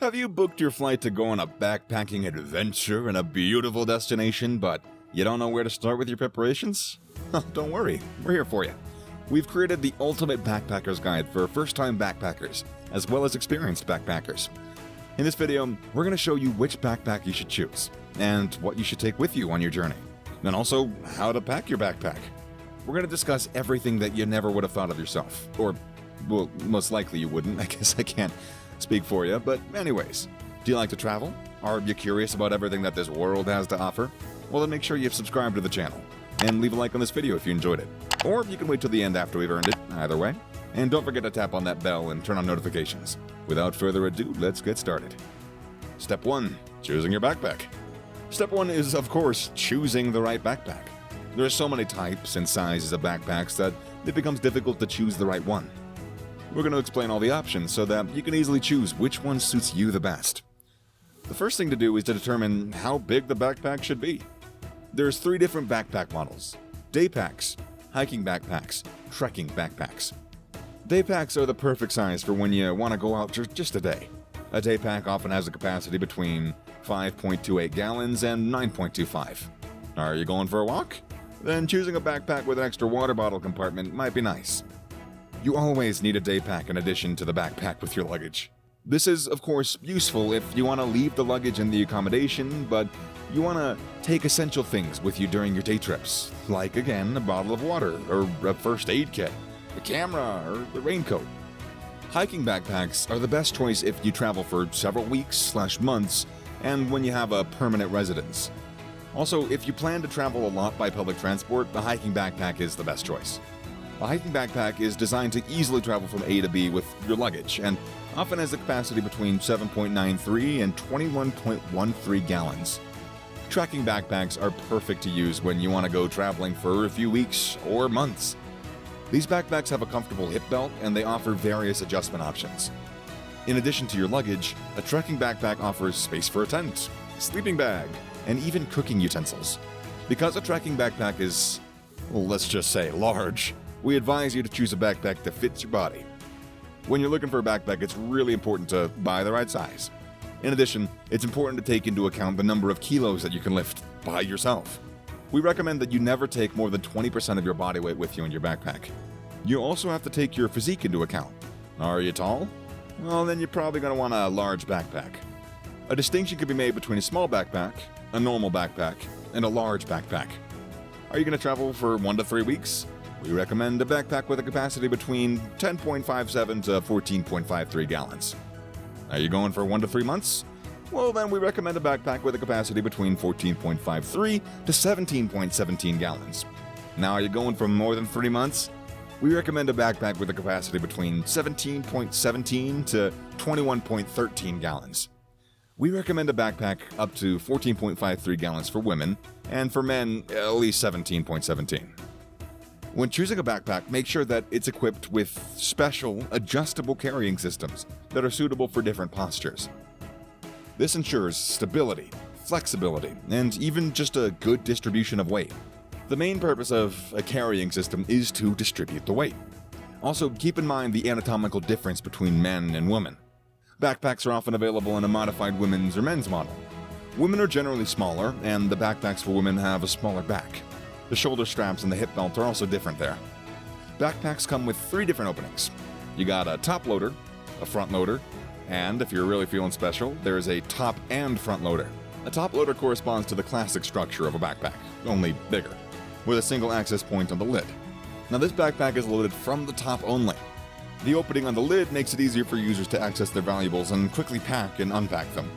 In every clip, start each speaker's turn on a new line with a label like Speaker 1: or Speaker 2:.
Speaker 1: Have you booked your flight to go on a backpacking adventure in a beautiful destination, but you don't know where to start with your preparations? Don't worry, we're here for you. We've created the ultimate backpacker's guide for first-time backpackers, as well as experienced backpackers. In this video, we're going to show you which backpack you should choose, and what you should take with you on your journey, and also how to pack your backpack. We're going to discuss everything that you never would have thought of yourself, or, well, most likely you wouldn't. I guess I can't speak for you, but anyways, do you like to travel? Are you curious about everything that this world has to offer? Well, then make sure you've subscribed to the channel, and leave a like on this video if you enjoyed it. Or you can wait till the end after we've earned it, either way. And don't forget to tap on that bell and turn on notifications. Without further ado, let's get started. Step 1. Choosing your backpack. Step 1 is, of course, choosing the right backpack. There are so many types and sizes of backpacks that it becomes difficult to choose the right one. We're going to explain all the options so that you can easily choose which one suits you the best. The first thing to do is to determine how big the backpack should be. There's 3 different backpack models: day packs, hiking backpacks, trekking backpacks. Day packs are the perfect size for when you want to go out for just a day. A day pack often has a capacity between 5.28 gallons and 9.25. Are you going for a walk? Then choosing a backpack with an extra water bottle compartment might be nice. You always need a day pack in addition to the backpack with your luggage. This is, of course, useful if you want to leave the luggage in the accommodation, but you want to take essential things with you during your day trips, like, again, a bottle of water, or a first aid kit, a camera, or a raincoat. Hiking backpacks are the best choice if you travel for several weeks/months and when you have a permanent residence. Also, if you plan to travel a lot by public transport, the hiking backpack is the best choice. A hiking backpack is designed to easily travel from A to B with your luggage, and often has a capacity between 7.93 and 21.13 gallons. Trekking backpacks are perfect to use when you want to go traveling for a few weeks or months. These backpacks have a comfortable hip belt, and they offer various adjustment options. In addition to your luggage, a trekking backpack offers space for a tent, sleeping bag, and even cooking utensils. Because a trekking backpack is, well, let's just say, large, we advise you to choose a backpack that fits your body. When you're looking for a backpack, it's really important to buy the right size. In addition, it's important to take into account the number of kilos that you can lift by yourself. We recommend that you never take more than 20% of your body weight with you in your backpack. You also have to take your physique into account. Are you tall? Well, then you're probably going to want a large backpack. A distinction can be made between a small backpack, a normal backpack, and a large backpack. Are you going to travel for 1 to 3 weeks? We recommend a backpack with a capacity between 10.57 to 14.53 gallons. Are you going for 1 to 3 months? Well, then we recommend a backpack with a capacity between 14.53 to 17.17 gallons. Now, are you going for more than 3 months? We recommend a backpack with a capacity between 17.17 to 21.13 gallons. We recommend a backpack up to 14.53 gallons for women, and for men, at least 17.17. When choosing a backpack, make sure that it's equipped with special, adjustable carrying systems that are suitable for different postures. This ensures stability, flexibility, and even just a good distribution of weight. The main purpose of a carrying system is to distribute the weight. Also, keep in mind the anatomical difference between men and women. Backpacks are often available in a modified women's or men's model. Women are generally smaller, and the backpacks for women have a smaller back. The shoulder straps and the hip belt are also different there. Backpacks come with 3 different openings. You got a top loader, a front loader, and if you're really feeling special, there's a top and front loader. A top loader corresponds to the classic structure of a backpack, only bigger, with a single access point on the lid. Now, this backpack is loaded from the top only. The opening on the lid makes it easier for users to access their valuables and quickly pack and unpack them.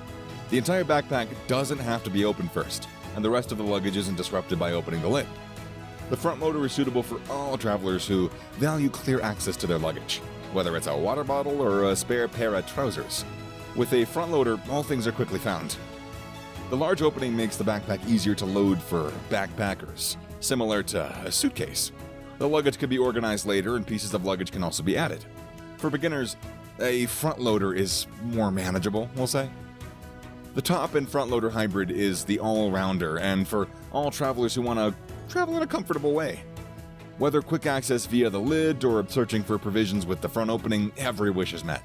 Speaker 1: The entire backpack doesn't have to be opened first, and the rest of the luggage isn't disrupted by opening the lid. The front loader is suitable for all travelers who value clear access to their luggage, whether it's a water bottle or a spare pair of trousers. With a front loader, all things are quickly found. The large opening makes the backpack easier to load for backpackers, similar to a suitcase. The luggage can be organized later, and pieces of luggage can also be added. For beginners, a front loader is more manageable, we'll say. The top and front loader hybrid is the all-rounder, and for all travelers who want to travel in a comfortable way. Whether quick access via the lid or searching for provisions with the front opening, every wish is met.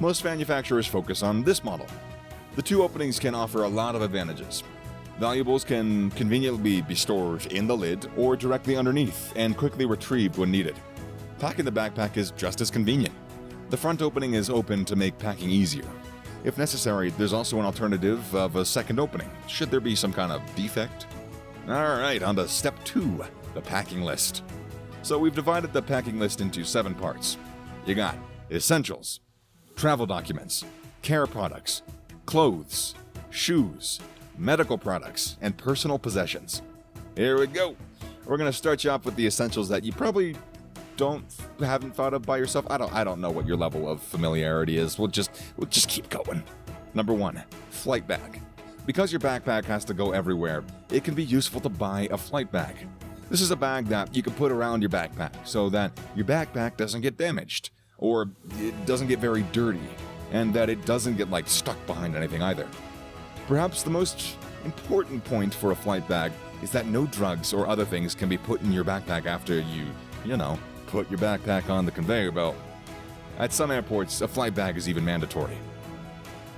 Speaker 1: Most manufacturers focus on this model. The two openings can offer a lot of advantages. Valuables can conveniently be stored in the lid or directly underneath and quickly retrieved when needed. Packing the backpack is just as convenient. The front opening is open to make packing easier. If necessary, there's also an alternative of a second opening, should there be some kind of defect. Alright, on to step 2, the packing list. So we've divided the packing list into 7 parts. You got essentials, travel documents, care products, clothes, shoes, medical products, and personal possessions. Here we go. We're going to start you off with the essentials that you probably haven't thought of by yourself. I don't know what your level of familiarity is. We'll just keep going. Number 1, flight bag. Because your backpack has to go everywhere, it can be useful to buy a flight bag. This is a bag that you can put around your backpack so that your backpack doesn't get damaged, or it doesn't get very dirty, and that it doesn't get stuck behind anything either. Perhaps the most important point for a flight bag is that no drugs or other things can be put in your backpack after you put your backpack on the conveyor belt. At some airports, a flight bag is even mandatory.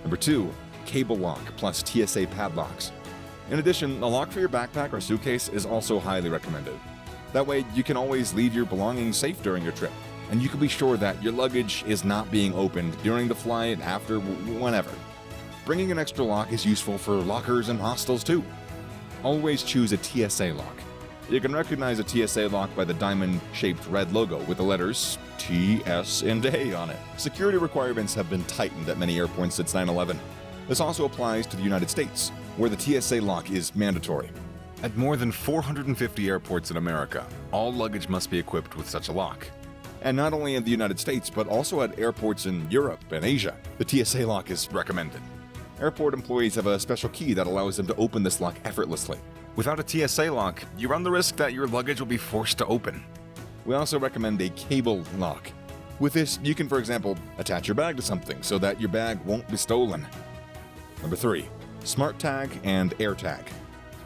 Speaker 1: Number 2, cable lock plus TSA padlocks. In addition, a lock for your backpack or suitcase is also highly recommended. That way, you can always leave your belongings safe during your trip, and you can be sure that your luggage is not being opened during the flight, after, whenever. Bringing an extra lock is useful for lockers and hostels too. Always choose a TSA lock. You can recognize a TSA lock by the diamond-shaped red logo with the letters T, S, and A on it. Security requirements have been tightened at many airports since 9/11. This also applies to the United States, where the TSA lock is mandatory. At more than 450 airports in America, all luggage must be equipped with such a lock. And not only in the United States, but also at airports in Europe and Asia, the TSA lock is recommended. Airport employees have a special key that allows them to open this lock effortlessly. Without a TSA lock, you run the risk that your luggage will be forced to open. We also recommend a cable lock. With this, you can, for example, attach your bag to something so that your bag won't be stolen. Number 3, smart tag and air tag.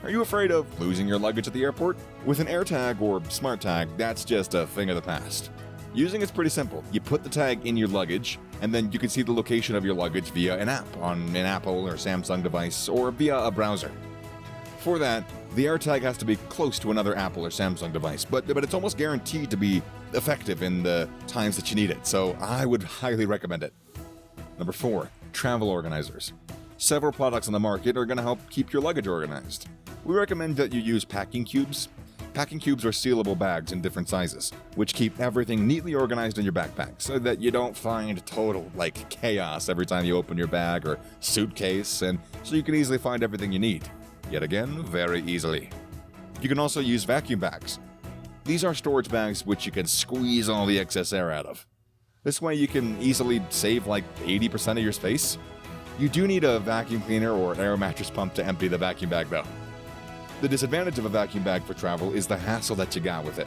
Speaker 1: Are you afraid of losing your luggage at the airport? With an air tag or smart tag, that's just a thing of the past. Using it's pretty simple. You put the tag in your luggage, and then you can see the location of your luggage via an app on an Apple or Samsung device, or via a browser. For that, the AirTag has to be close to another Apple or Samsung device, but it's almost guaranteed to be effective in the times that you need it, so I would highly recommend it. Number 4, travel organizers. Several products on the market are going to help keep your luggage organized. We recommend that you use packing cubes. Packing cubes are sealable bags in different sizes, which keep everything neatly organized in your backpack so that you don't find total chaos every time you open your bag or suitcase, and so you can easily find everything you need. Yet again, very easily. You can also use vacuum bags. These are storage bags which you can squeeze all the excess air out of. This way you can easily save 80% of your space. You do need a vacuum cleaner or air mattress pump to empty the vacuum bag though. The disadvantage of a vacuum bag for travel is the hassle that you got with it.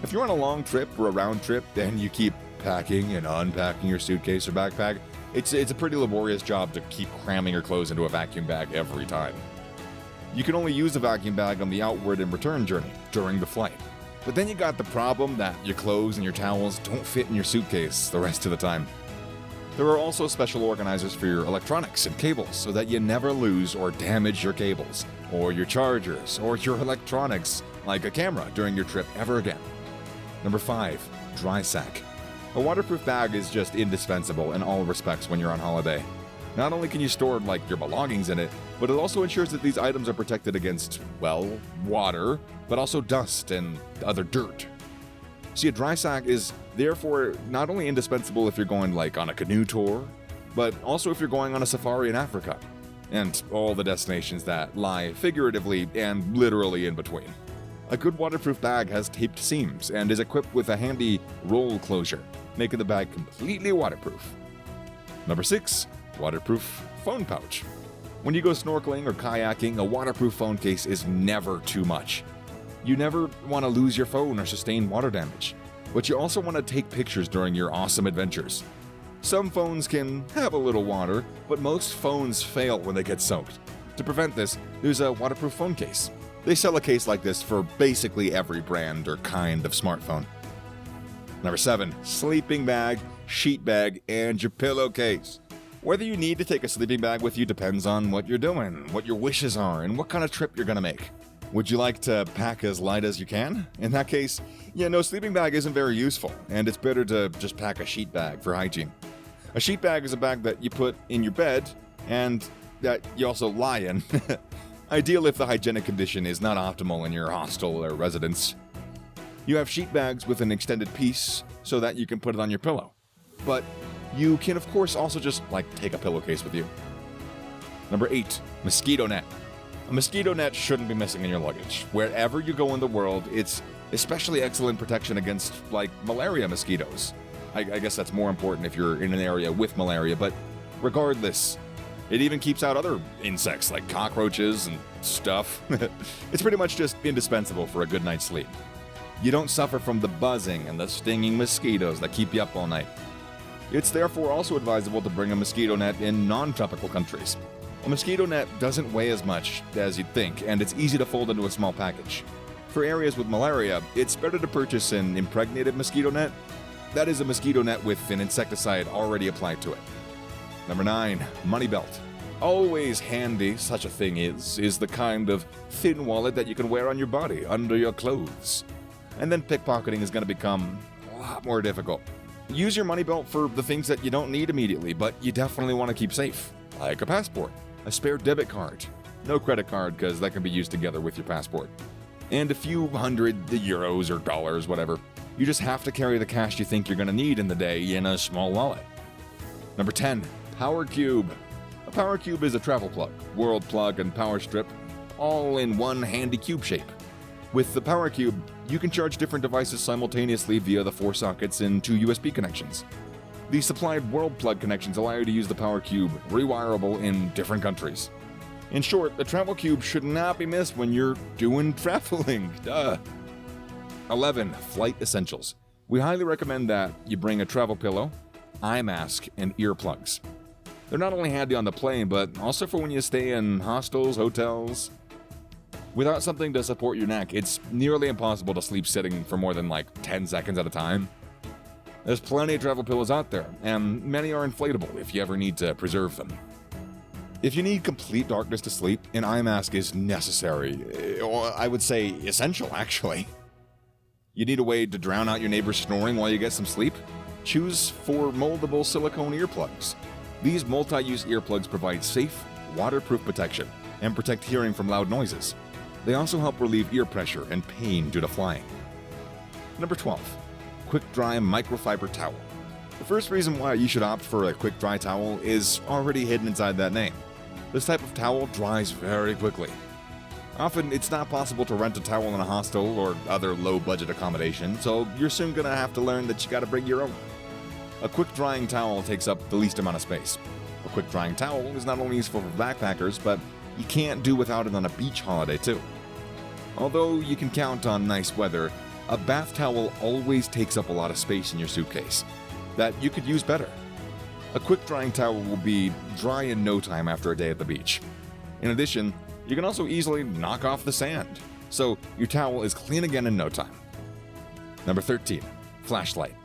Speaker 1: If you're on a long trip or a round trip and you keep packing and unpacking your suitcase or backpack, it's a pretty laborious job to keep cramming your clothes into a vacuum bag every time. You can only use a vacuum bag on the outward and return journey during the flight. But then you got the problem that your clothes and your towels don't fit in your suitcase the rest of the time. There are also special organizers for your electronics and cables so that you never lose or damage your cables, or your chargers, or your electronics, like a camera, during your trip ever again. Number 5, dry sack. A waterproof bag is just indispensable in all respects when you're on holiday. Not only can you store your belongings in it, but it also ensures that these items are protected against, water, but also dust and other dirt. See, a dry sack is therefore not only indispensable if you're going on a canoe tour, but also if you're going on a safari in Africa, and all the destinations that lie figuratively and literally in between. A good waterproof bag has taped seams and is equipped with a handy roll closure, making the bag completely waterproof. Number 6, waterproof phone pouch. When you go snorkeling or kayaking, a waterproof phone case is never too much. You never want to lose your phone or sustain water damage, but you also want to take pictures during your awesome adventures. Some phones can have a little water, but most phones fail when they get soaked. To prevent this, there's a waterproof phone case. They sell a case like this for basically every brand or kind of smartphone. Number 7, sleeping bag sheet bag, and your pillowcase. Whether you need to take a sleeping bag with you depends on what you're doing, what your wishes are, and what kind of trip you're going to make. Would you like to pack as light as you can? In that case, no, sleeping bag isn't very useful, and it's better to just pack a sheet bag for hygiene. A sheet bag is a bag that you put in your bed, and that you also lie in. Ideal if the hygienic condition is not optimal in your hostel or residence. You have sheet bags with an extended piece so that you can put it on your pillow. But you can of course also just take a pillowcase with you. Number 8, mosquito net. A mosquito net shouldn't be missing in your luggage. Wherever you go in the world, it's especially excellent protection against malaria mosquitoes. I guess that's more important if you're in an area with malaria, but regardless, it even keeps out other insects like cockroaches and stuff. It's pretty much just indispensable for a good night's sleep. You don't suffer from the buzzing and the stinging mosquitoes that keep you up all night. It's therefore also advisable to bring a mosquito net in non-tropical countries. A mosquito net doesn't weigh as much as you'd think, and it's easy to fold into a small package. For areas with malaria, it's better to purchase an impregnated mosquito net. That is a mosquito net with an insecticide already applied to it. Number 9, money belt. Always handy, such a thing is the kind of thin wallet that you can wear on your body, under your clothes. And then pickpocketing is going to become a lot more difficult. Use your money belt for the things that you don't need immediately, but you definitely want to keep safe, like a passport, a spare debit card, no credit card because that can be used together with your passport, and a few hundred euros or dollars, whatever. You just have to carry the cash you think you're going to need in the day in a small wallet. Number 10, power cube. A power cube is a travel plug, world plug, and power strip, all in one handy cube shape. With the power cube, you can charge different devices simultaneously via the 4 sockets and 2 USB connections. The supplied world plug connections allow you to use the power cube, rewirable in different countries. In short, the travel cube should not be missed when you're doing traveling. Duh. 11. Flight essentials. We highly recommend that you bring a travel pillow, eye mask, and earplugs. They're not only handy on the plane, but also for when you stay in hostels, hotels. Without something to support your neck, it's nearly impossible to sleep sitting for more than 10 seconds at a time. There's plenty of travel pillows out there, and many are inflatable if you ever need to preserve them. If you need complete darkness to sleep, an eye mask is necessary, or I would say essential, actually. You need a way to drown out your neighbor's snoring while you get some sleep? Choose 4 moldable silicone earplugs. These multi-use earplugs provide safe, waterproof protection and protect hearing from loud noises. They also help relieve ear pressure and pain due to flying. Number 12. Quick Dry Microfiber Towel. The first reason why you should opt for a quick dry towel is already hidden inside that name. This type of towel dries very quickly. Often, it's not possible to rent a towel in a hostel or other low-budget accommodation, so you're soon going to have to learn that you gotta bring your own. A quick drying towel takes up the least amount of space. A quick drying towel is not only useful for backpackers, but you can't do without it on a beach holiday too. Although you can count on nice weather, a bath towel always takes up a lot of space in your suitcase that you could use better. A quick drying towel will be dry in no time after a day at the beach. In addition, you can also easily knock off the sand, so your towel is clean again in no time. Number 13. Flashlight.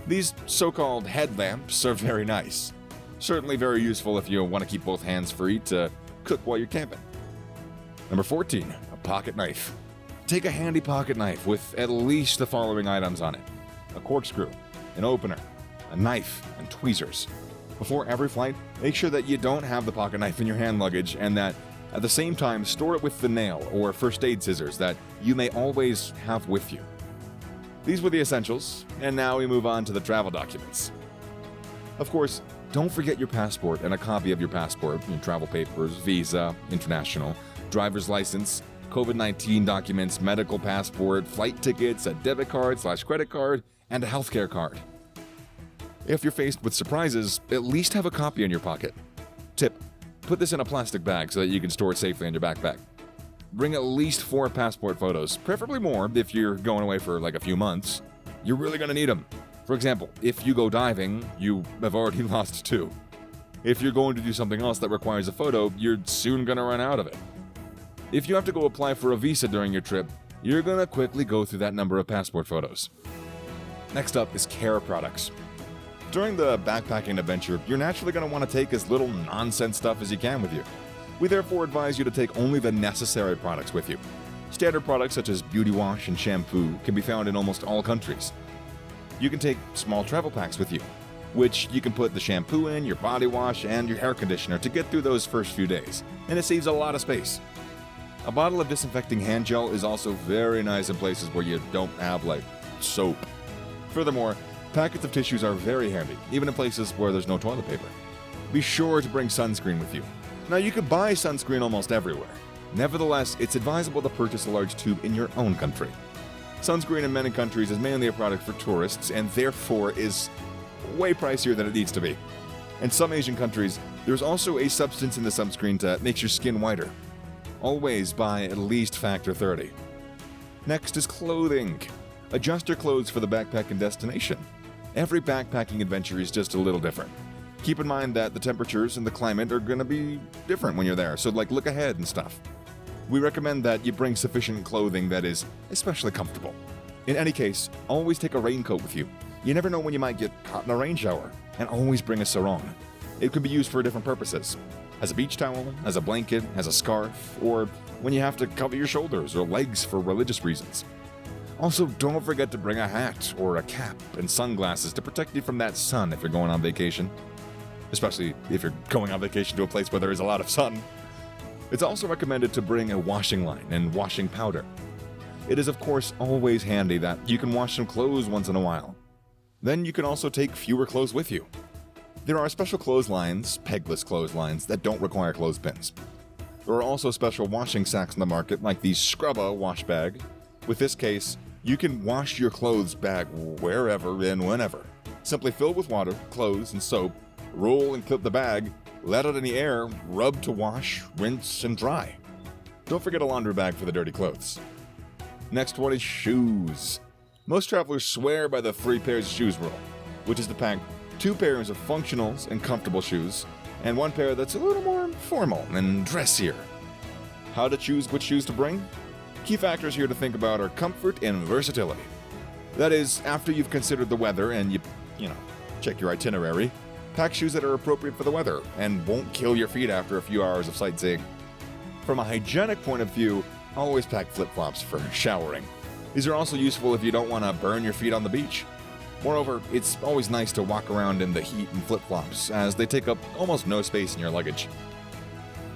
Speaker 1: These so-called headlamps are very nice. Certainly very useful if you want to keep both hands free to cook while you're camping. Number 14. A pocket knife. Take a handy pocket knife with at least the following items on it: a corkscrew, an opener, a knife, and tweezers. Before every flight, make sure that you don't have the pocket knife in your hand luggage and that at the same time store it with the nail or first aid scissors that you may always have with you. These were the essentials, and now we move on to the travel documents. Of course, don't forget your passport and a copy of your passport, your travel papers, visa, international, driver's license, COVID-19 documents, medical passport, flight tickets, a debit card/credit card, and a healthcare card. If you're faced with surprises, at least have a copy in your pocket. Tip: put this in a plastic bag so that you can store it safely in your backpack. Bring at least 4 passport photos, preferably more if you're going away for a few months. You're really going to need them. For example, if you go diving, you have already lost 2. If you're going to do something else that requires a photo, you're soon going to run out of it. If you have to go apply for a visa during your trip, you're going to quickly go through that number of passport photos. Next up is care products. During the backpacking adventure, you're naturally going to want to take as little nonsense stuff as you can with you. We therefore advise you to take only the necessary products with you. Standard products such as beauty wash and shampoo can be found in almost all countries. You can take small travel packs with you, which you can put the shampoo in, your body wash, and your hair conditioner to get through those first few days, and it saves a lot of space. A bottle of disinfecting hand gel is also very nice in places where you don't have, like, soap. Furthermore, packets of tissues are very handy, even in places where there's no toilet paper. Be sure to bring sunscreen with you. Now, you can buy sunscreen almost everywhere. Nevertheless, it's advisable to purchase a large tube in your own country. Sunscreen in many countries is mainly a product for tourists and therefore is way pricier than it needs to be. In some Asian countries, there's also a substance in the sunscreen that makes your skin whiter. Always buy at least factor 30. Next is clothing. Adjust your clothes for the backpacking destination. Every backpacking adventure is just a little different. Keep in mind that the temperatures and the climate are going to be different when you're there, so look ahead and stuff. We recommend that you bring sufficient clothing that is especially comfortable. In any case, always take a raincoat with you. You never know when you might get caught in a rain shower, and always bring a sarong. It can be used for different purposes. As a beach towel, as a blanket, as a scarf, or when you have to cover your shoulders or legs for religious reasons. Also, don't forget to bring a hat or a cap and sunglasses to protect you from that sun if you're going on vacation. Especially if you're going on vacation to a place where there is a lot of sun. It's also recommended to bring a washing line and washing powder. It is of course always handy that you can wash some clothes once in a while. Then you can also take fewer clothes with you. There are special clotheslines, pegless clotheslines, that don't require clothespins. There are also special washing sacks on the market like the Scrubba wash bag. With this case, you can wash your clothes bag wherever and whenever. Simply fill with water, clothes, and soap, roll and clip the bag, let out in the air, rub to wash, rinse, and dry. Don't forget a laundry bag for the dirty clothes. Next one is shoes. Most travelers swear by the 3 pairs of shoes rule, which is to pack 2 pairs of functionals and comfortable shoes, and 1 pair that's a little more formal and dressier. How to choose which shoes to bring? Key factors here to think about are comfort and versatility. That is, after you've considered the weather and you check your itinerary, pack shoes that are appropriate for the weather and won't kill your feet after a few hours of sightseeing. From a hygienic point of view, always pack flip-flops for showering. These are also useful if you don't want to burn your feet on the beach. Moreover, it's always nice to walk around in the heat in flip-flops, as they take up almost no space in your luggage.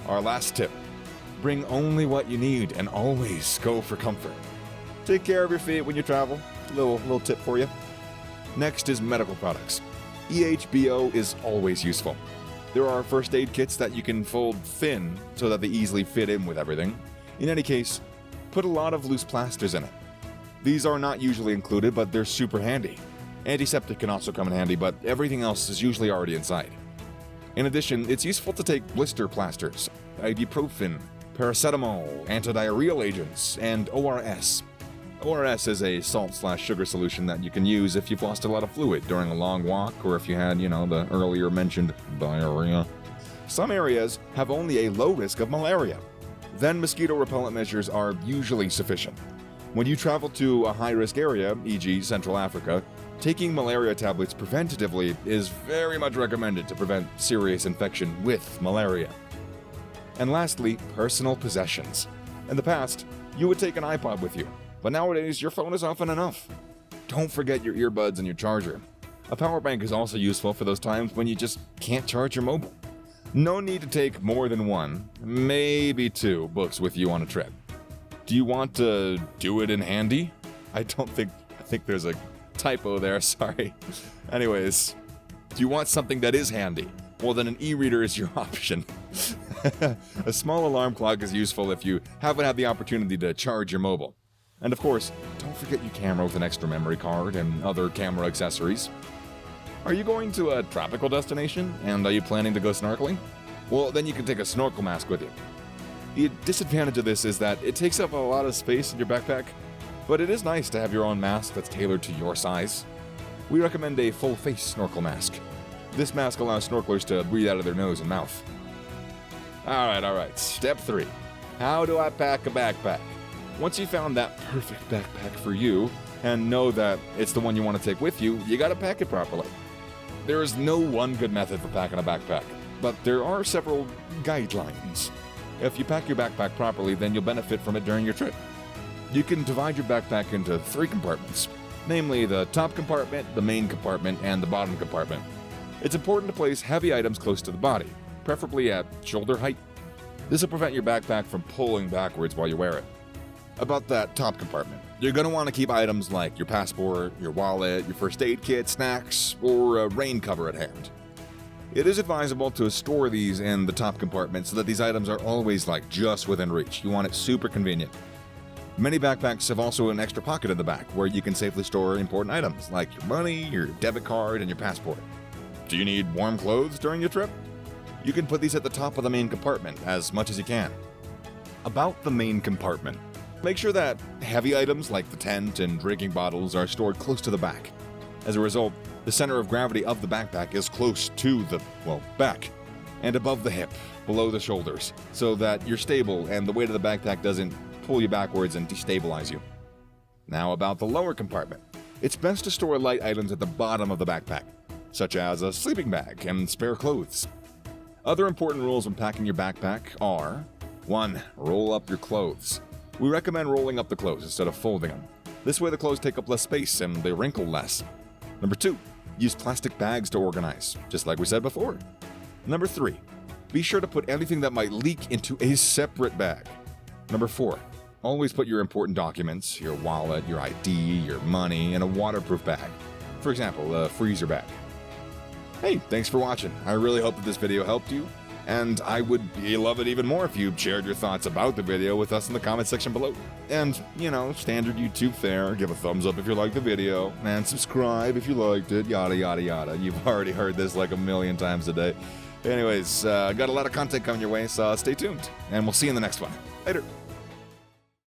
Speaker 1: Our last tip: bring only what you need and always go for comfort. Take care of your feet when you travel. Little tip for you. Next is medical products. EHBO is always useful. There are first aid kits that you can fold thin so that they easily fit in with everything. In any case, put a lot of loose plasters in it. These are not usually included, but they're super handy. Antiseptic can also come in handy, but everything else is usually already inside. In addition, it's useful to take blister plasters, ibuprofen, paracetamol, antidiarrheal agents, and ORS. ORS is a salt/sugar solution that you can use if you've lost a lot of fluid during a long walk or if you had, the earlier mentioned diarrhea. Some areas have only a low risk of malaria. Then mosquito repellent measures are usually sufficient. When you travel to a high-risk area, e.g. Central Africa, taking malaria tablets preventatively is very much recommended to prevent serious infection with malaria. And lastly, personal possessions. In the past, you would take an iPod with you, but nowadays your phone is often enough. Don't forget your earbuds and your charger. A power bank is also useful for those times when you just can't charge your mobile. No need to take more than 1, maybe 2 books with you on a trip. Do you want to do it in handy? I think there's a typo there, sorry. Anyways, do you want something that is handy? Well, then an e-reader is your option. A small alarm clock is useful if you haven't had the opportunity to charge your mobile. And of course, don't forget your camera with an extra memory card and other camera accessories. Are you going to a tropical destination, and are you planning to go snorkeling? Well, then you can take a snorkel mask with you. The disadvantage of this is that it takes up a lot of space in your backpack, but it is nice to have your own mask that's tailored to your size. We recommend a full-face snorkel mask. This mask allows snorkelers to breathe out of their nose and mouth. Alright, step 3. How do I pack a backpack? Once you found that perfect backpack for you, and know that it's the one you want to take with you, you gotta pack it properly. There is no one good method for packing a backpack, but there are several guidelines. If you pack your backpack properly, then you'll benefit from it during your trip. You can divide your backpack into 3 compartments, namely the top compartment, the main compartment, and the bottom compartment. It's important to place heavy items close to the body, preferably at shoulder height. This will prevent your backpack from pulling backwards while you wear it. About that top compartment, you're going to want to keep items like your passport, your wallet, your first aid kit, snacks, or a rain cover at hand. It is advisable to store these in the top compartment so that these items are always just within reach. You want it super convenient. Many backpacks have also an extra pocket in the back where you can safely store important items like your money, your debit card, and your passport. Do you need warm clothes during your trip? You can put these at the top of the main compartment as much as you can. About the main compartment, make sure that heavy items like the tent and drinking bottles are stored close to the back. As a result, the center of gravity of the backpack is close to the, back, and above the hip, below the shoulders, so that you're stable and the weight of the backpack doesn't pull you backwards and destabilize you. Now about the lower compartment. It's best to store light items at the bottom of the backpack, such as a sleeping bag and spare clothes. Other important rules when packing your backpack are: 1. Roll up your clothes. We recommend rolling up the clothes instead of folding them. This way the clothes take up less space and they wrinkle less. Number 2. Use plastic bags to organize, just like we said before. Number 3. Be sure to put anything that might leak into a separate bag. Number 4. Always put your important documents, your wallet, your ID, your money, in a waterproof bag. For example, a freezer bag. Hey, thanks for watching. I really hope that this video helped you, and I would love it even more if you shared your thoughts about the video with us in the comment section below. And, standard YouTube fare, give a thumbs up if you liked the video, and subscribe if you liked it, yada yada yada. You've already heard this like a million times a day. Anyways, got a lot of content coming your way, so stay tuned, and we'll see you in the next one. Later.